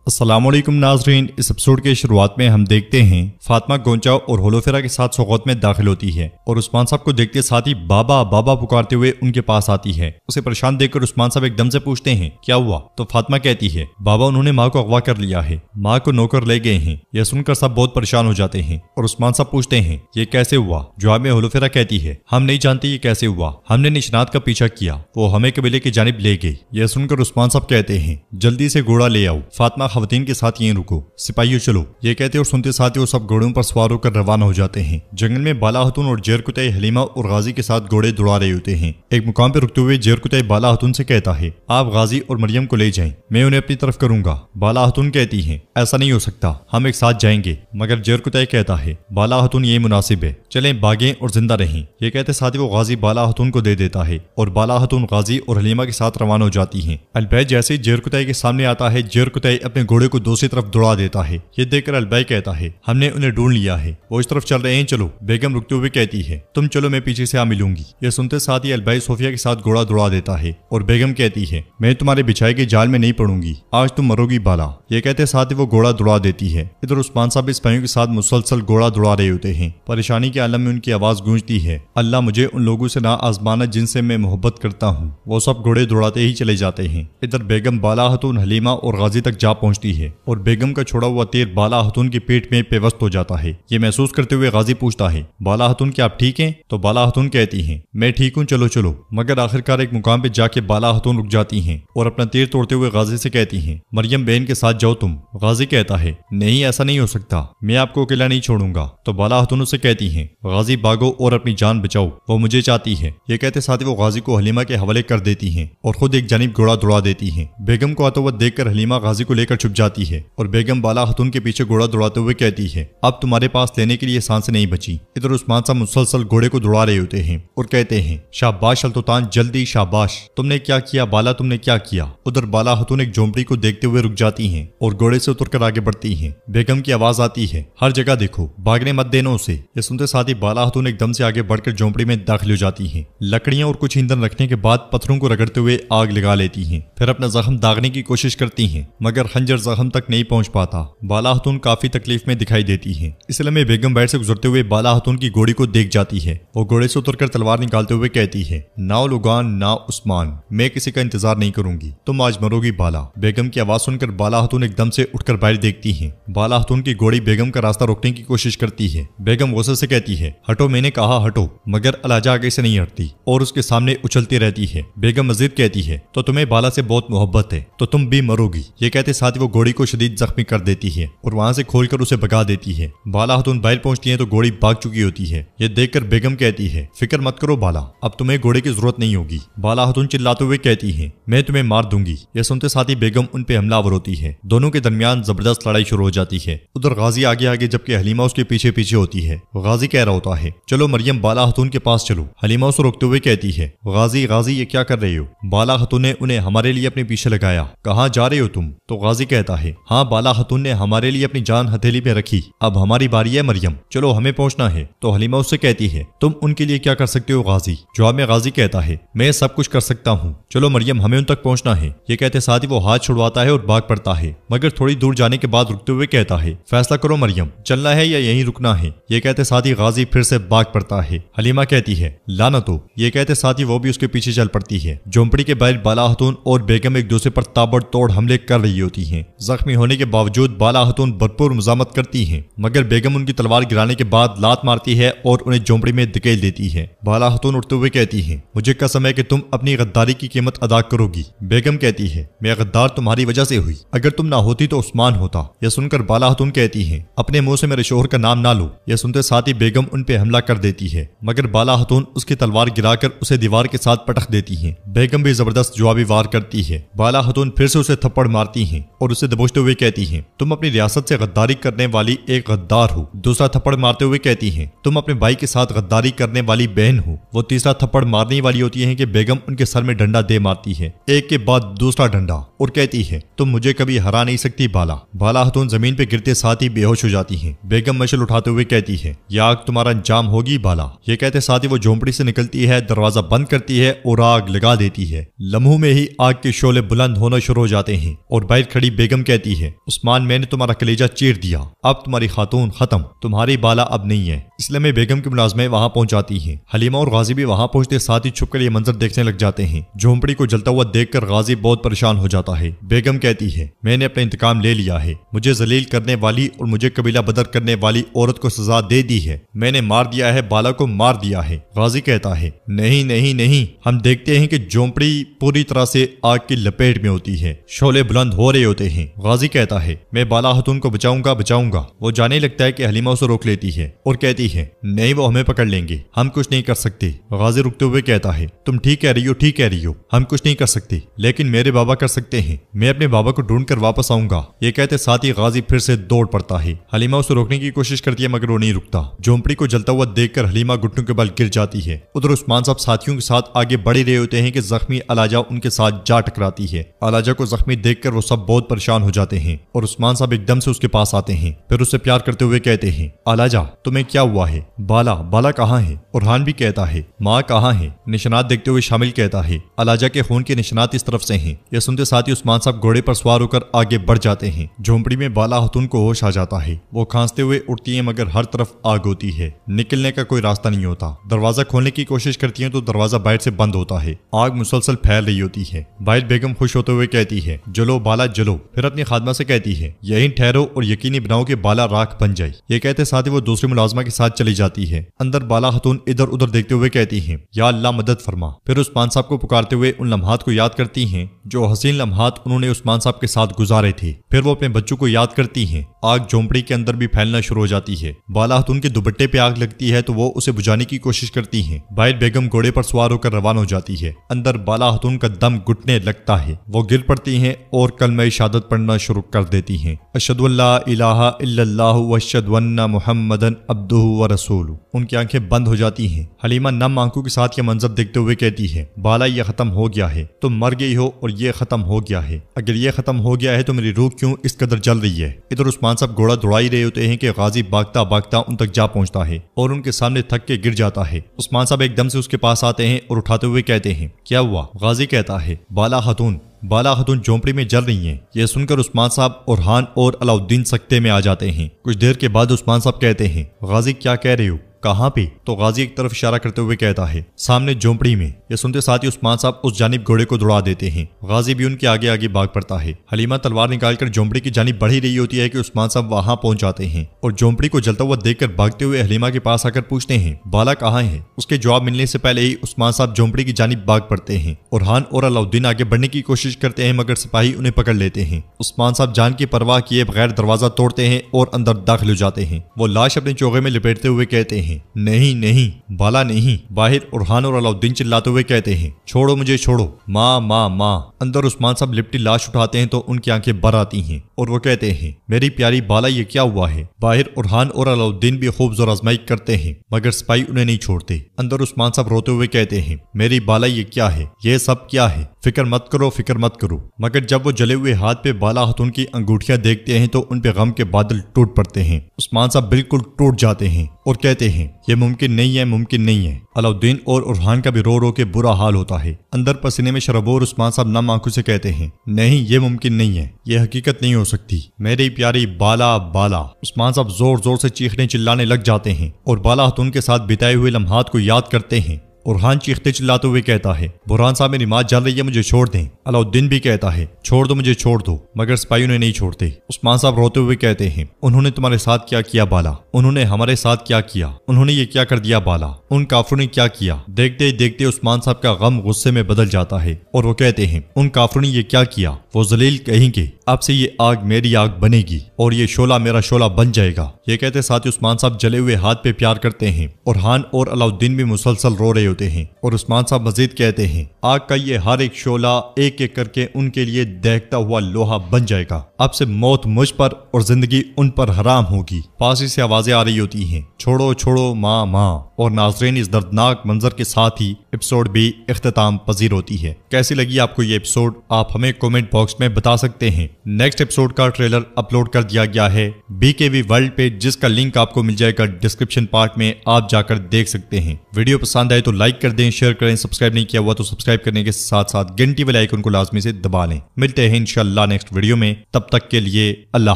अस्सलामुअलैकुम नाज़रीन, इस एपिसोड के शुरुआत में हम देखते हैं फातिमा गोंचा और होलोफेरा के साथ सौगत में दाखिल होती है और उस्मान साहब को देखते साथ ही बाबा बाबा पुकारते हुए उनके पास आती है। उसे परेशान देखकर उस्मान साहब एकदम से पूछते हैं क्या हुआ, तो फातिमा कहती है बाबा उन्होंने माँ को अगवा कर लिया है, माँ को नौकर ले गए हैं। यह सुनकर सब बहुत परेशान हो जाते हैं और उस्मान साहब पूछते हैं ये कैसे हुआ। जवाब में होलोफेरा कहती है हम नहीं जानते ये कैसे हुआ, हमने निशानात का पीछा किया, वो हमें कबीले की जानिब ले गए। यह सुनकर उस्मान साहब कहते हैं जल्दी से घोड़ा ले आओ, फातिमा खवातीन के साथ यहीं रुको, सिपाहियों चलो। ये कहते और सुनते साथ ही वो सब घोड़ों पर सवार होकर रवाना हो जाते हैं। जंगल में बाला हतून और जेर कुतई हलीमा और गाजी के साथ घोड़े दौड़ा रहे होते हैं। एक मुकाम पर रुकते हुए जेर कुतई बाला हतून से कहता है आप गाजी और मरियम को ले जाएं, मैं उन्हें अपनी तरफ करूंगा। बाला हतून कहती है ऐसा नहीं हो सकता, हम एक साथ जाएंगे। मगर जेर कुतई कहता है बाला हतून ये मुनासिब है, चलें भागें और जिंदा रहें। ये कहते साथ ही वो गाजी बाला हतून को दे देता है और बाला हतून गाजी और हलीमा के साथ रवाना हो जाती है। अलबै जैसे ही जेर कुतई के सामने आता है, जेर कुतई अपने घोड़े को दूसरी तरफ दौड़ा देता है। ये देखकर अलबै कहता है हमने उन्हें ढूंढ लिया है, वो इस तरफ चल रहे हैं, चलो। बेगम रुकते हुए कहती है तुम चलो, मैं पीछे से आ मिलूंगी। ये सुनते साथ ही अलबै सोफिया के साथ घोड़ा दौड़ा देता है और बेगम कहती है मैं तुम्हारे बिछाए के जाल में नहीं पड़ूंगी, आज तुम मरोगी बाला। ये कहते साथ ही वो घोड़ा दौड़ा देती है। इधर उस्मान साहब सिपाहियों के साथ मुसलसल घोड़ा दौड़ा रहे होते हैं। परेशानी के आलम में उनकी आवाज गूंजती है अल्लाह मुझे उन लोगों से ना आजमाना जिनसे मैं मोहब्बत करता हूँ। वो सब घोड़े दौड़ाते ही चले जाते हैं। इधर बेगम बाला हतून हलीमा और गाजी तक जा पहुंचती है और बेगम का छोड़ा हुआ तीर बाला हतून की पेट में पेवस्त हो जाता है। ये महसूस करते हुए गाजी पूछता है बाला हतून क्या आप ठीक हैं? तो बाला हतून कहती हैं मैं ठीक हूँ, चलो चलो। मगर आखिरकार एक मुकाम पे जाके बाला हतून रुक जाती हैं और अपना तीर तोड़ते हुए गाजी से कहती हैं मरियम बहन के साथ जाओ तुम। गाजी कहता है नहीं ऐसा नहीं हो सकता, मैं आपको अकेला नहीं छोड़ूंगा। तो बाला हतून से कहती हैं गाजी भागो और अपनी जान बचाओ, वो मुझे चाहती है। ये कहते साथ ही वो गाजी को हलीमा के हवाले कर देती हैं और खुद एक जानिब घोड़ा दौड़ा देती हैं। बेगम को आता हुआ देखकर हलीमा गाजी को लेकर छुप जाती है और बेगम बाला हतून के पीछे घोड़ा दौड़ाते हुए कहती है अब तुम्हारे पास लेने के लिए सांसें नहीं बची। इधर उस्मान साहब मुसलसल घोड़े को दौड़ा रहे होते हैं और कहते हैं शाबाश अल्तुतान, जल्दी शाबाश, तुमने क्या किया बाला, तुमने क्या किया। उधर बाला हतून एक झोंपड़ी को देखते हुए रुक जाती हैं और घोड़े से उतरकर आगे बढ़ती हैं। बेगम की आवाज आती है हर जगह देखो, भागने मत देना उसे। ये सुनते साथ ही बाला हतून एकदम से आगे बढ़कर झोंपड़ी में दाखिल हो जाती हैं। लकड़ियां और कुछ ईंधन रखने के बाद पत्थरों को रगड़ते हुए आग लगा लेती हैं। फिर अपना जख्म दागने की कोशिश करती हैं मगर खंजर जख्म तक नहीं पहुंच पाता। बाला हतून काफी तकलीफ में दिखाई देती है। इस लम्हे बेगम बाहर से गुजरते हुए बाला हतून की घोड़ी को देख जाती है। वो घोड़े से उतरकर तलवार निकालते हुए कहती है ना लुगान ना उस्मान, मैं किसी का इंतजार नहीं करूंगी, तुम आज मरोगी बाला। बेगम की आवाज सुनकर बाला हतून एकदम से उठकर बाहर देखती है। बाला हतून की घोड़ी बेगम का रास्ता रोकने की कोशिश करती है। बेगम गुस्से से कहती है हटो, मैंने कहा हटो, मगर अलाजा आगे से नहीं हटती और उसके सामने उछलती रहती है। बेगम मजीद कहती है तो तुम्हें बाला से बहुत मोहब्बत है तो तुम भी मरोगी। ये कहते साथ ही वो घोड़ी को शदीद जख्मी कर देती है और वहां से खोलकर उसे भगा देती है। बाला हतून बाहर पहुंचती है तो घोड़ी भाग चुकी होती है। ये देखकर बेगम कहती है फिक्र मत करो बाला, अब तुम्हें घोड़े की जरूरत नहीं होगी। बाला हतून चिल्लाते हुए कहती है मैं तुम्हें मार दूंगी। यह सुनते साथ ही बेगम उन पे हमलावर होती है। दोनों के दरमियान जबरदस्त लड़ाई शुरू हो जाती है। उधर गाजी आगे आगे जबकि हलीमा उसके पीछे पीछे होती है। गाजी कह रहा होता है चलो मरियम बाला हतून के पास चलो। हलीमा उसे रोकते हुए कहती है गाजी गाजी ये क्या कर रहे हो? बाला हतून ने उन्हें हमारे लिए अपने पीछे लगाया, कहाँ जा रहे हो तुम? तो गाजी कहता है हाँ बाला हतून ने हमारे लिए अपनी जान हथेली पे रखी, अब हमारी बारी है मरियम, चलो हमें पहुंचना है। तो हलीमा उससे कहती है तुम उनके लिए क्या कर सकते हो गाजी? जवाब में गाजी कहता है मैं सब कुछ कर सकता हूँ, चलो मरियम हमें उन तक पहुंचना है। ये कहते साथ ही वो हाथ छुड़वाता है और भाग पड़ता है मगर थोड़ी दूर जाने के बाद रुकते हुए कहता है फैसला करो मरियम, चलना है या यहीं रुकना है। ये कहते साथ ही गाजी फिर से भाग पड़ता है। हलीमा कहती है लानतो। ये कहते साथ ही वो भी उसके पीछे चल पड़ती है। झोंपड़ी के बाहर बाला हतून और बेगम एक दूसरे पर ताबड़तोड़ हमले कर रही होती हैं। जख्मी होने के बावजूद बाला हतून भरपूर मुजामत करती हैं मगर बेगम उनकी तलवार गिराने के बाद लात मारती है और उन्हें झोंपड़ी में धकेल देती है। बाला हतून उठते हुए कहती है मुझे कसम है कि तुम अपनी गद्दारी की कीमत अदा करोगी। बेगम कहती है मैं गद्दार तुम्हारी वजह से हुई, अगर तुम ना होती तो उस्मान होता। यह सुनकर बाला हतून कहती है अपने मुंह से मेरे शोहर का नाम ना लो। यह सुनते साथ ही बेगम उन पे हमला कर देती है मगर बाला हतून उसकी तलवार गिराकर उसे दीवार के साथ पटक देती है। बेगम भी जबरदस्त जवाबी वार करती है। बाला हतून फिर से उसे थप्पड़ मारती हैं और उसे दबोचते हुए कहती हैं तुम अपनी रियासत से गद्दारी करने वाली एक गद्दार हो। दूसरा थप्पड़ मारते हुए कहती हैं तुम अपने भाई के साथ गद्दारी करने वाली बहन हो। वो तीसरा थप्पड़ मारने वाली होती है कि बेगम उनके सर में डंडा दे मारती है, एक के बाद दूसरा डंडा, और कहती है तुम मुझे कभी हरा नहीं सकती बाला। बाला हतून जमीन पे गिरते साथ ही बेहोश हो जाती है। बेगम मशल उठाते हुए कहती है या आग तुम्हारा अंजाम होगी बाला। ये कहते साथ ही वो झोंपड़ी से निकलती है, दरवाजा बंद करती है और आग लगा देती है। लम्हों में ही आग के शोले बुलंद होना शुरू हो जाते हैं और बाहर खड़ी बेगम कहती है, उस्मान मैंने तुम्हारा कलेजा चीर दिया, अब तुम्हारी खातून खत्म, तुम्हारी बाला अब नहीं है। इसलिए में बेगम की मुलाजमें वहां पहुंच जाती हैं। हलीमा और गाजी भी वहां पहुंचते साथ ही छुपकर ये मंजर देखने लग जाते हैं। झोंपड़ी को जलता हुआ देखकर गाजी बहुत परेशान हो जाता है। बेगम कहती है, मैंने अपना इंतकाम ले लिया है, मुझे जलील करने वाली और मुझे कबीला बदर करने वाली औरत को सजा दे दी है, मैंने मार दिया है, बाला को मार दिया है। गाजी कहता है, नहीं नहीं नहीं, हम देखते हैं कि झोंपड़ी पूरी तरह से आग की लपेट में होती है, शोले बुलंद हो रहे होते हैं। गाजी कहता है, मैं बाला खातून को बचाऊंगा बचाऊंगा। वो जाने लगता है कि हलीमा उसे रोक लेती है और कहती है, नहीं वो हमें पकड़ लेंगे, हम कुछ नहीं कर सकते। गाजी रुकते हुए कहता है, तुम ठीक कह रही हो, ठीक कह रही हो, हम कुछ नहीं कर सकते, लेकिन मेरे बाबा कर सकते हैं, मैं अपने बाबा को ढूंढ कर वापस आऊंगा। ये कहते साथ ही गाजी फिर से दौड़ पड़ता है। हलीमा उसे रोकने की कोशिश करती है मगर वो नहीं रुकता। झोंपड़ी को जलता हुआ देखकर हलीमा घुटनों के बल गिर जाती है। उधर उस्मान साहब साथियों के साथ आगे बढ़ रहे होते हैं कि जख्मी अलाजा उनके साथ जा टकराती है। अलाजा को जख्मी देखकर वो सब बहुत परेशान हो जाते हैं और उस्मान साहब एकदम से उसके पास आते हैं, फिर उससे प्यार करते हुए कहते हैं, अलाजा तुम्हें क्या हुआ है, बाला बाला कहाँ है? उरहान भी कहता है, माँ कहाँ है? निशानात देखते हुए शामिल कहता है, अलाजा के खून के निशानात इस तरफ से हैं। यह सुनते साथ ही उस्मान साहब घोड़े पर सवार होकर आगे बढ़ जाते हैं। झोंपड़ी में बाला खातून को होश आ जाता है। वो खांसते हुए उठती है मगर हर तरफ आग होती है, निकलने का कोई रास्ता नहीं होता। दरवाजा खोलने की कोशिश करती है तो दरवाजा बाहर से बंद होता है। आग मुसलसल फैल रही होती है। बाहर बेगम खुश होते हुए कहती है, जलो बाला जलो। फिर अपनी खादमा से कहती है, यहीं ठहरो और यकीनी बनाओ कि बाला राख बन जाए। ये कहते साथ ही वो दूसरी मुलाजमा के साथ चली जाती है। अंदर बाला खातून इधर उधर देखते हुए कहती है, या अल्लाह मदद फरमा। फिर उस्मान साहब को पुकारते हुए उन लम्हात को याद करती हैं जो हसीन लम्हात उन्होंने उस्मान साहब के साथ गुजारे थे। फिर वो अपने बच्चों को याद करती हैं। आग झोंपड़ी के अंदर भी फैलना शुरू हो जाती है। बाला खातून के दुपट्टे पे आग लगती है तो वो उसे बुझाने की कोशिश करती हैं। बाहर बेगम घोड़े पर सवार होकर रवाना हो जाती है। अंदर बाला खातून का दम घुटने लगता है। वो गिर पड़ती हैं और कलमा शहादत पढ़ना शुरू कर देती हैं। अशहदु अल्ला इलाहा इल्लल्लाहु व अशहदु अन्ना मुहम्मदन अब्दुहु व रसूलुहु। उनकी आंखें बंद हो जाती हैं। हलीमा नम आंखों के साथ यह मंजर देखते हुए कहती है, बाला ये खत्म हो गया है, तुम मर गई हो और ये खत्म हो गया है। अगर ये खत्म हो गया है तो मेरी रूह क्यों इस कदर जल रही है? इधर उस्मान साहब घोड़ा दौड़ाई रहे होते हैं कि गाजी भागता भागता उन तक जा पहुंचता है और उनके सामने थक के गिर जाता है। उस्मान साहब एकदम से उसके पास आते हैं और उठाते हुए कहते हैं, क्या हुआ? गाजी कहता है, बाला खातून झोंपड़ी में जल रही हैं। यह सुनकर उस्मान साहब उरहान और अलाउद्दीन सकते में आ जाते हैं। कुछ देर के बाद उस्मान साहब कहते हैं, गाजी क्या कह रहे हो, कहां पे? तो गाजी एक तरफ इशारा करते हुए कहता है, सामने झोंपड़ी में। यह सुनते साथ ही उस्मान साहब उस जानिब घोड़े को दौड़ा देते हैं। गाजी भी उनके आगे आगे भाग पड़ता है। हलीमा तलवार निकालकर झोंपड़ी की जानिब बढ़ ही रही होती है कि उस्मान साहब वहां पहुंच जाते हैं और झोंपड़ी को जलता हुआ देखकर भागते हुए हलीमा के पास आकर पूछते हैं, बाला कहाँ है? उसके जवाब मिलने से पहले ही उस्मान साहब झोंपड़ी की जानिब भाग पड़ते हैं। उरहान और अलाउद्दीन आगे बढ़ने की कोशिश करते हैं मगर सिपाही उन्हें पकड़ लेते हैं। उस्मान साहब जान की परवाह किए बगैर दरवाजा तोड़ते हैं और अंदर दाखिल हो जाते हैं। वो लाश अपने चोगे में लपेटते हुए कहते हैं, नहीं नहीं बाला नहीं। बाहर उरहान और अलाउद्दीन चिल्लाते हुए कहते हैं, छोड़ो मुझे छोड़ो, माँ माँ माँ। अंदर उस्मान साहब लिपटी लाश उठाते हैं तो उनकी आंखें भर आती हैं और वो कहते हैं, मेरी प्यारी बाला ये क्या हुआ है? बाहर उरहान और अलाउद्दीन भी खूब जोर आजमाई करते हैं मगर सिपाही उन्हें नहीं छोड़ते। अंदर उस्मान साहब रोते हुए कहते हैं, मेरी बाला ये क्या है, ये सब क्या है? फिक्र मत करो, फिक्र मत करो। मगर जब वो जले हुए हाथ पे बाला खातून की अंगूठियां देखते हैं तो उन पे गम के बादल टूट पड़ते हैं। उस्मान साहब बिल्कुल टूट जाते हैं और कहते हैं, ये मुमकिन नहीं है, मुमकिन नहीं है। अलाउद्दीन और उरहान का भी रो रो के बुरा हाल होता है। अंदर पसीने में शरबोर उस्मान साहब नम आंखों से कहते हैं, नहीं ये मुमकिन नहीं है, ये हकीकत नहीं हो सकती, मेरी प्यारी बाला बाला। उस्मान साहब जोर जोर से चीखने चिल्लाने लग जाते हैं और बाला खातून के साथ बिताए हुए लम्हात को याद करते हैं। उरहान चीखते चिल्लाते हुए कहता है, बुरहान साहब मेरी माँ जल रही है, मुझे छोड़ दें। अलाउद्दीन भी कहता है, छोड़ दो मुझे, छोड़ दो। मगर सिपाही उन्हें नहीं छोड़ते। उस्मान साहब रोते हुए कहते हैं, उन्होंने तुम्हारे साथ क्या किया बाला? उन्होंने हमारे साथ क्या किया? उन्होंने ये क्या कर दिया बाला? उन काफिरों ने क्या किया? देखते ही देखते उस्मान साहब का गम गुस्से में बदल जाता है और वो कहते हैं, उन काफिरों ने ये क्या किया? वो जलील कहेंगे, अब से ये आग मेरी आग बनेगी और ये शोला मेरा शोला बन जाएगा। ये कहते साथ ही उस्मान साहब जले हुए हाथ पे प्यार करते हैं। उरहान और अलाउद्दीन भी मुसलसल रो रहे होते हैं और उस्मान साहब मजीद कहते हैं, आग का ये हर एक शोला एक एक करके उनके लिए दहकता हुआ लोहा बन जाएगा अब से मौत मुझ पर और जिंदगी उन पर हराम होगी। पास ही से आवाजें आ रही होती हैं, छोड़ो छोड़ो माँ माँ। और नाज़रीन, इस दर्दनाक मंजर के साथ ही एपिसोड भी इख्तिताम पजीर होती है। कैसी लगी आपको ये एपिसोड, आप हमें कमेंट बॉक्स में बता सकते हैं। नेक्स्ट एपिसोड का ट्रेलर अपलोड कर दिया गया है BKV वर्ल्ड पे, जिसका लिंक आपको मिल जाएगा डिस्क्रिप्शन पार्ट में, आप जाकर देख सकते हैं। वीडियो पसंद आए तो लाइक कर दें, शेयर करें, सब्सक्राइब नहीं किया हुआ तो सब्सक्राइब करने के साथ साथ घंटी वाले आइकन को लाजमी से दबा लें। मिलते हैं इंशाल्लाह नेक्स्ट वीडियो में, तब तक के लिए अल्लाह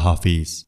हाफिज।